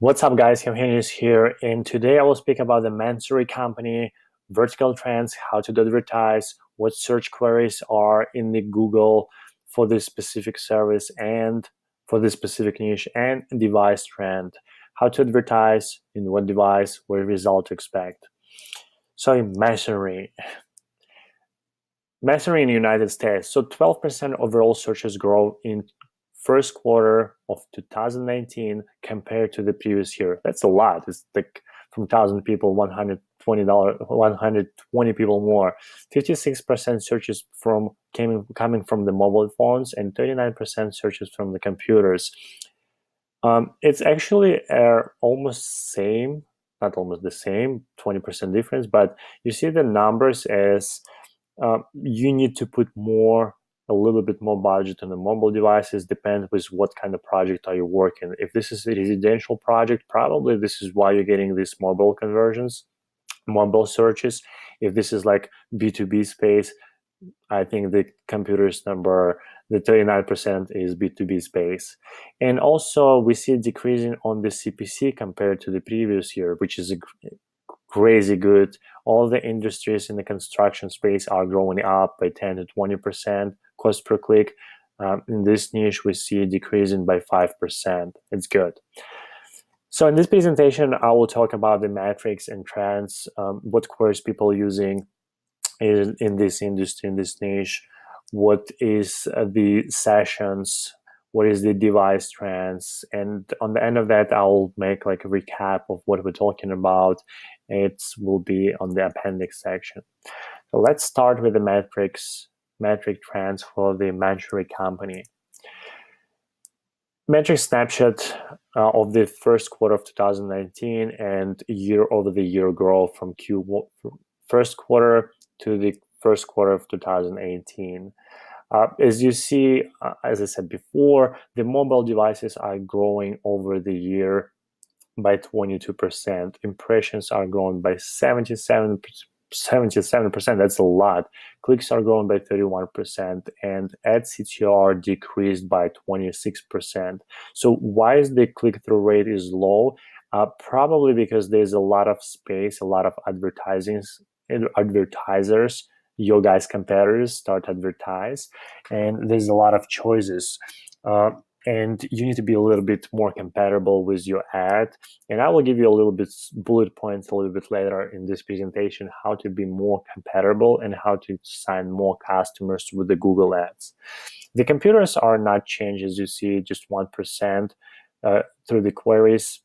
What's up, guys? Eugenio here, and today I will speak about the Masonry company, vertical trends, how to advertise, what search queries are in the Google for this specific service and for this specific niche, and device trend, how to advertise, in what device, what result to expect. So in Masonry in the United States, so 12% overall searches grow in first quarter of 2019 compared to the previous year. That's a lot. It's like from 1,000 people, $120 people more. 56% searches coming from the mobile phones and 39% searches from the computers. It's actually almost same, not almost the same, 20% difference, but you see the numbers as you need to put a little bit more budget on the mobile devices, depend with what kind of project are you working. If this is a residential project, probably this is why you're getting these mobile conversions, mobile searches. If this is like B2B space, I think the computers number, the 39% is B2B space. And also we see decreasing on the CPC compared to the previous year, which is a crazy good. All the industries in the construction space are growing up by 10 to 20%. Cost per click in this niche we see decreasing by 5%. It's good. So in this presentation I will talk about the metrics and trends, what queries people using in this industry, in this niche, what is the sessions, what is the device trends, and on the end of that I'll make like a recap of what we're talking about. It will be on the appendix section. So let's start with the metric trends for the Masonry company. Metric snapshot of the first quarter of 2019 and year-over-the-year growth from first quarter to the first quarter of 2018. As you see, as I said before, the mobile devices are growing over the year by 22%. Impressions are growing by 77%. That's a lot. Clicks are growing by 31%, and ad CTR decreased by 26%. So why is the click-through rate is low? Probably because there's a lot of space, a lot of advertisers, your guys' competitors start to advertise, and there's a lot of choices. And you need to be a little bit more compatible with your ad. And I will give you a little bit bullet points a little bit later in this presentation, how to be more compatible and how to sign more customers with the Google ads. The computers are not changed, as you see, just 1% through the queries.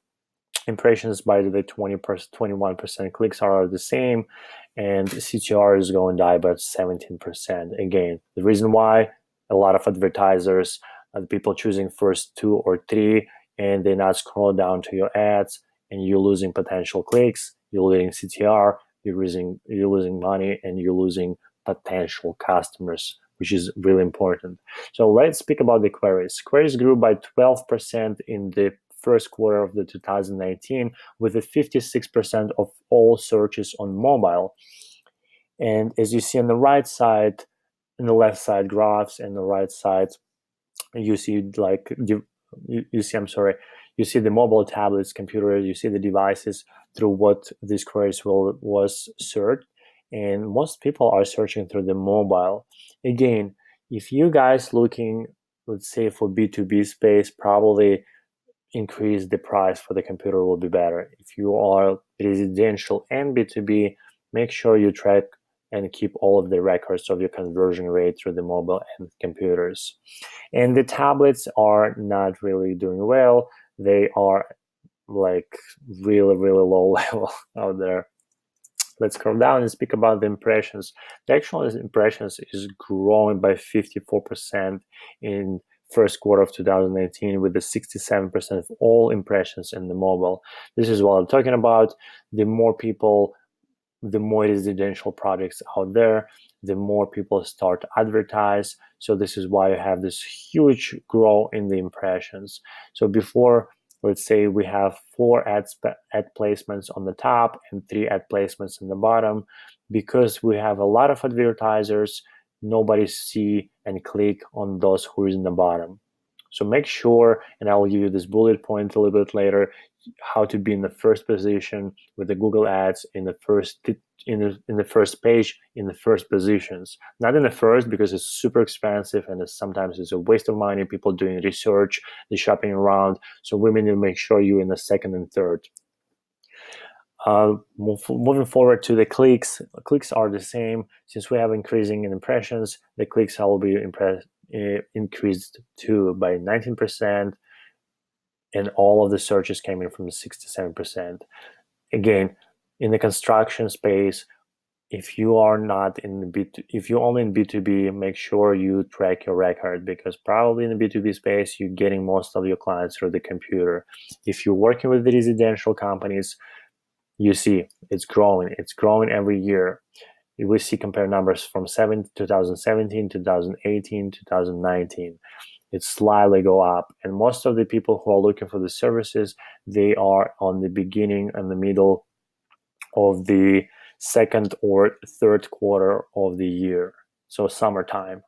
Impressions by the 21% clicks are the same, and CTR is going down by 17%. Again, the reason why, a lot of advertisers, the people choosing first 2 or 3, and they not scroll down to your ads, and you're losing potential clicks, you're losing CTR, you're losing money, and you're losing potential customers, which is really important. So let's speak about the queries. Queries grew by 12% in the first quarter of the 2019, with a 56% of all searches on mobile. And as you see on the right side, in the left side graphs, and the right side, you see you see the mobile tablets, computers, you see the devices through what these queries was searched, and most people are searching through the mobile. Again, if you guys looking, let's say, for B2B space, probably increase the price for the computer will be better. If you are residential and B2B, make sure you track and keep all of the records of your conversion rate through the mobile and computers. And the tablets are not really doing well. They are like really, really low level out there. Let's scroll down and speak about the impressions. The actual impressions is growing by 54% in first quarter of 2019, with the 67% of all impressions in the mobile. This is what I'm talking about. The more people, the more residential projects out there, the more people start to advertise. So this is why you have this huge growth in the impressions. So before, let's say we have 4 ad placements on the top and 3 ad placements on the bottom. Because we have a lot of advertisers, nobody see and click on those who is in the bottom. So make sure, and I will give you this bullet point a little bit later, how to be in the first position with the Google Ads in the first page, in the first positions. Not in the first, because it's super expensive and sometimes it's a waste of money. People doing research, the shopping around. So we need to make sure you're in the second and third. Moving forward to the clicks. Clicks are the same. Since we have increasing in impressions, the clicks will be increased too by 19%, and all of the searches came in from 67%. Again, in the construction space, if you are not in the if you're only in B2B, make sure you track your record, because probably in the B2B space, you're getting most of your clients through the computer. If you're working with the residential companies, you see it's growing every year. We see compare numbers from 2017, 2018, 2019. It slightly go up, and most of the people who are looking for the services, they are on the beginning and the middle of the second or third quarter of the year, so summertime.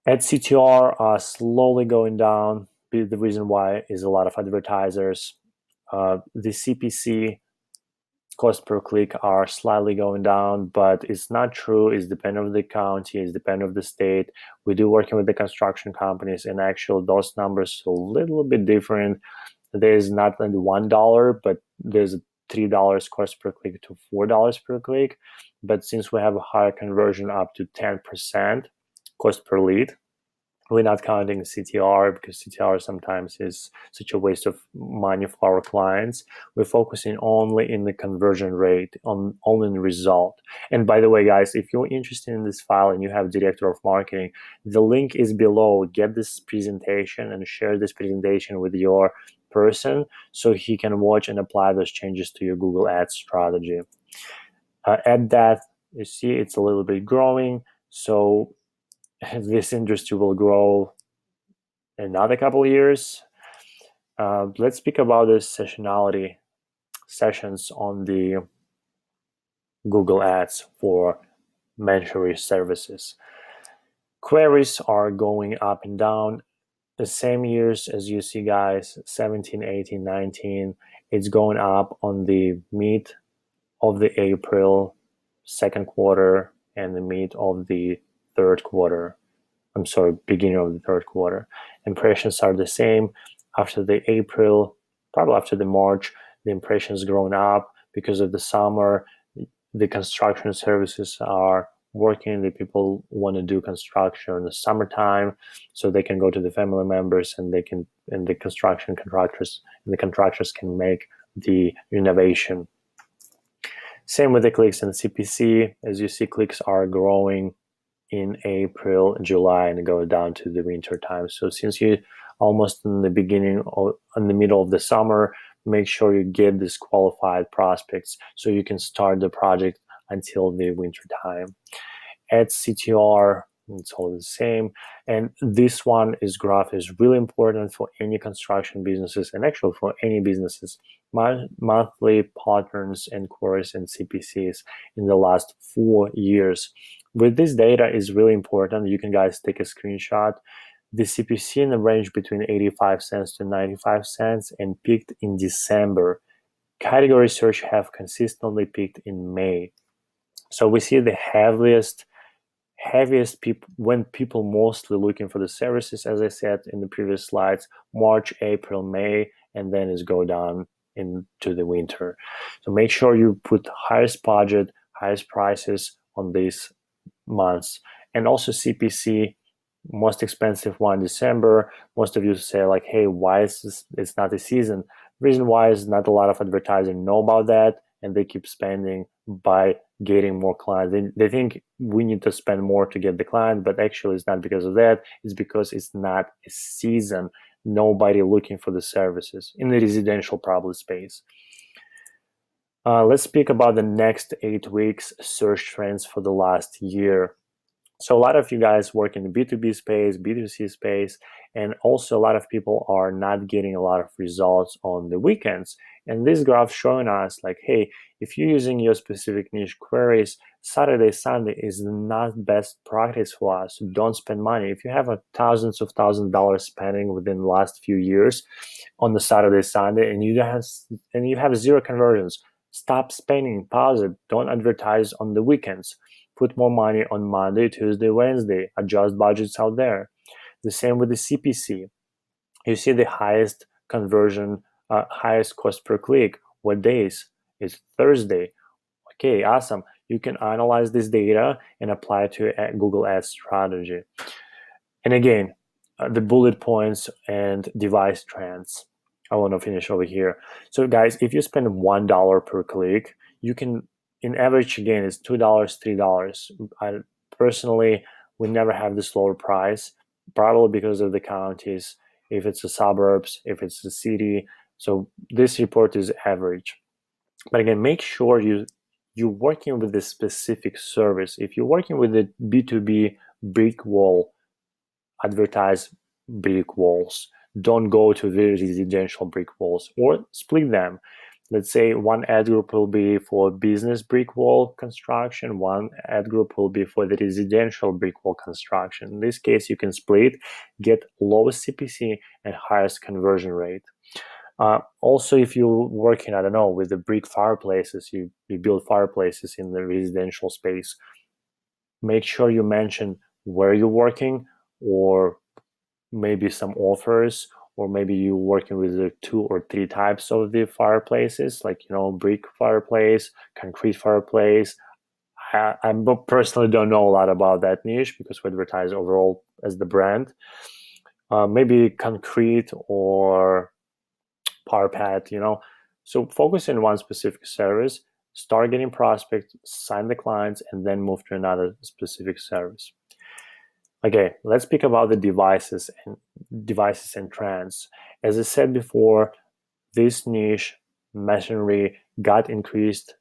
Ad CTR are slowly going down. The reason why is a lot of advertisers. The CPC, cost per click, are slightly going down, but it's not true. It's dependent on the county, it's dependent on the state. We do working with the construction companies, and actually those numbers are a little bit different. There's not like $1, but there's $3 cost per click to $4 per click. But since we have a higher conversion up to 10% cost per lead, we're not counting CTR, because CTR sometimes is such a waste of money for our clients. We're focusing only in the conversion rate, only in the result. And by the way, guys, if you're interested in this file and you have director of marketing, the link is below. Get this presentation and share this presentation with your person so he can watch and apply those changes to your Google Ads strategy. At that, you see it's a little bit growing. So this industry will grow another couple of years. Let's speak about the sessionality sessions on the Google Ads for Masonry services. Queries are going up and down. The same years as you see, guys, 17, 18, 19, it's going up on the mid of the April second quarter and the mid of the third quarter. I'm sorry, beginning of the third quarter. Impressions are the same. After the April, probably after the March, the impressions grown up because of the summer. The construction services are working. The people want to do construction in the summertime, so they can go to the family members, and they can, and the construction contractors and the contractors can make the renovation. Same with the clicks and CPC. As you see, clicks are growing in April, July, and go down to the winter time. So since you almost in the beginning or in the middle of the summer, make sure you get these qualified prospects so you can start the project until the winter time. At CTR, it's all the same. And this graph is really important for any construction businesses, and actually for any businesses. Monthly patterns and queries and CPCs in the last 4 years. With this data is really important. You can guys take a screenshot. The CPC in the range between 85 cents to 95 cents and peaked in December. Category search have consistently peaked in May. So we see the heaviest people, when people mostly looking for the services, as I said in the previous slides, March, April, May, and then it's go down into the winter. So make sure you put highest budget, highest prices on these months. And also CPC, most expensive one, December. Most of you say like, hey, why is this? It's not a season. Reason why is not a lot of advertisers know about that, and they keep spending by getting more clients. They think we need to spend more to get the client, but actually it's not because of that. It's because it's not a season. Nobody looking for the services in the residential probably space. Let's speak about the next 8 weeks search trends for the last year. So a lot of you guys work in the B2B space, B2C space, and also a lot of people are not getting a lot of results on the weekends. And this graph showing us like, hey, if you're using your specific niche queries, Saturday, Sunday is not best practice for us. Don't spend money. If you have thousands of $1,000 spending within the last few years on the Saturday, Sunday, and you have zero conversions, stop spending. Pause it. Don't advertise on the weekends. Put more money on Monday, Tuesday, Wednesday. Adjust budgets out there. The same with the CPC. You see the highest conversion, highest cost per click. What days? It's Thursday. Okay, awesome. You can analyze this data and apply it to a Google Ads strategy. And again, the bullet points and device trends. I want to finish over here. So guys, if you spend $1 per click, you can, in average, again, it's $2, $3. I personally would never have this lower price, probably because of the counties, if it's the suburbs, if it's the city. So this report is average. But again, make sure you're working with a specific service. If you're working with a B2B brick wall, advertise brick walls. Don't go to the residential brick walls, or split them. Let's say one ad group will be for business brick wall construction, one ad group will be for the residential brick wall construction. In this case, you can split, get lowest CPC and highest conversion rate. Also, if you're working, I don't know, with the brick fireplaces, you build fireplaces in the residential space, make sure you mention where you're working, or maybe some offers, or maybe you're working with the 2 or 3 types of the fireplaces, like, brick fireplace, concrete fireplace. I personally don't know a lot about that niche because we advertise overall as the brand. Maybe concrete or parapet, So focus in one specific service, start getting prospects, sign the clients, and then move to another specific service. Okay, let's speak about the devices and trends. As I said before, this niche, masonry, got increased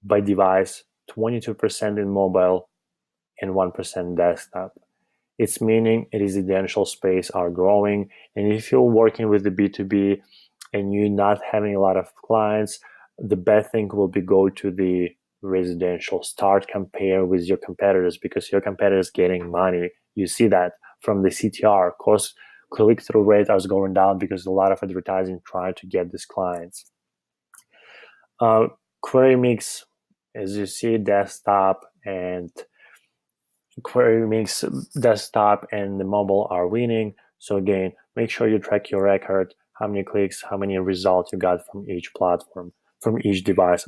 by device 22% in mobile and 1% desktop. It's meaning residential space are growing. And if you're working with the B2B and you're not having a lot of clients, the best thing will be go to the residential. Start compare with your competitors, because your competitors getting money. You see that from the CTR, cost click-through rate is going down because a lot of advertising trying to get these clients. Query mix, as you see, desktop and the mobile are winning. So again, make sure you track your record, how many clicks, how many results you got from each platform, from each device,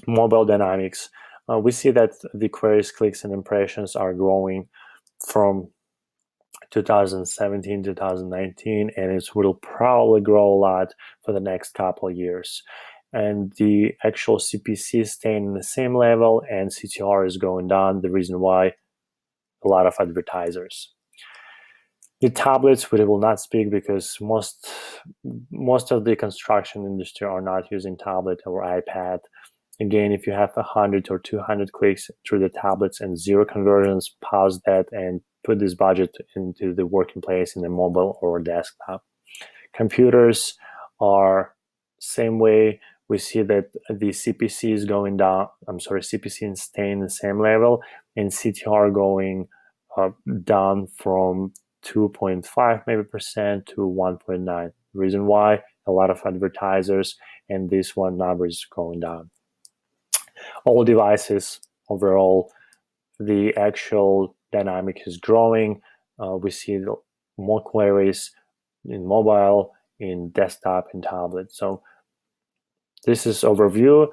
Mobile dynamics. We see that the queries, clicks, and impressions are growing from 2017, 2019, and it will probably grow a lot for the next couple of years. And the actual CPC is staying in the same level, and CTR is going down. The reason why, a lot of advertisers. The tablets, we will not speak because most of the construction industry are not using tablet or iPad. Again, if you have 100 or 200 clicks through the tablets and 0 conversions, pause that and put this budget into the working place in a mobile or desktop. Computers are same way. We see that the CPC is going down. CPC is staying the same level, and CTR going down from 2.5 maybe percent to 1.9. Reason why, a lot of advertisers, and this one number is going down. All devices overall, the actual dynamic is growing. We see more queries in mobile, in desktop, and tablet. So this is overview.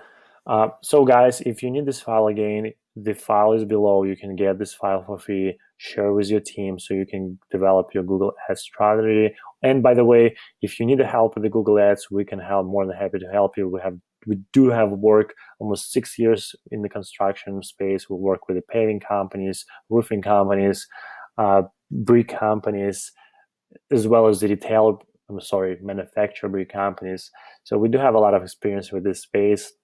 So guys, if you need this file again, the file is below. You can get this file for free, share with your team so you can develop your Google Ads strategy. And by the way, if you need help with the Google Ads, we can help. More than happy to help you. We do have work almost 6 years in the construction space. We work with the paving companies, roofing companies, brick companies, as well as the manufacturer brick companies. So we do have a lot of experience with this space.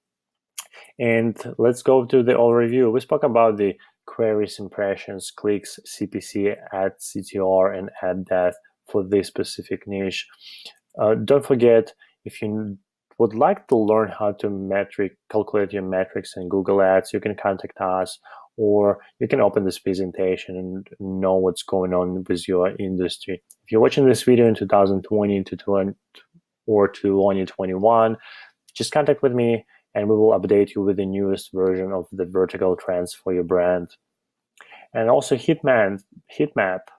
And let's go to the overview. We spoke about the queries, impressions, clicks, CPC, ad CTR, and ad depth for this specific niche. Don't forget, if you would like to learn how to calculate your metrics in Google Ads, you can contact us, or you can open this presentation and know what's going on with your industry. If you're watching this video in 2020 or 2021, just contact with me and we will update you with the newest version of the vertical trends for your brand. And also heat map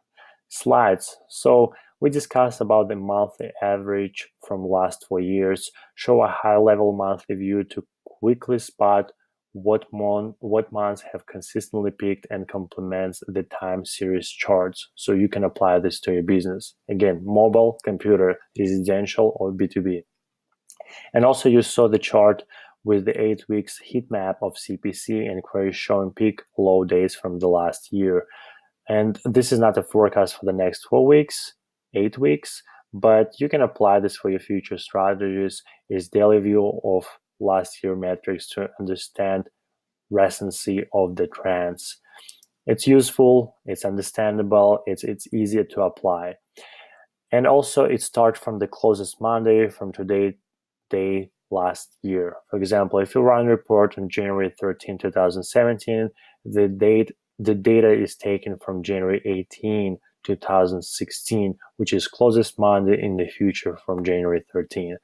slides. So we discussed about the monthly average from last 4 years, show a high-level monthly view to quickly spot what months have consistently peaked and complements the time series charts. So you can apply this to your business. Again, mobile, computer, residential, or B2B. And also you saw the chart with the 8 weeks heat map of CPC and queries showing peak low days from the last year. And this is not a forecast for the next 4 weeks, 8 weeks, but you can apply this for your future strategies. Is daily view of last year metrics to understand recency of the trends. It's useful, it's understandable, it's easier to apply. And also it starts from the closest Monday from today day last year. For example, if you run a report on January 13, 2017, the data is taken from January 18, 2016, which is closest Monday in the future from January 13.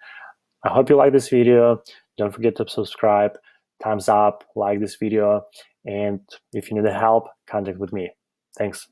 I hope you like this video. Don't forget to subscribe, thumbs up, like this video, and if you need help, contact with me. Thanks.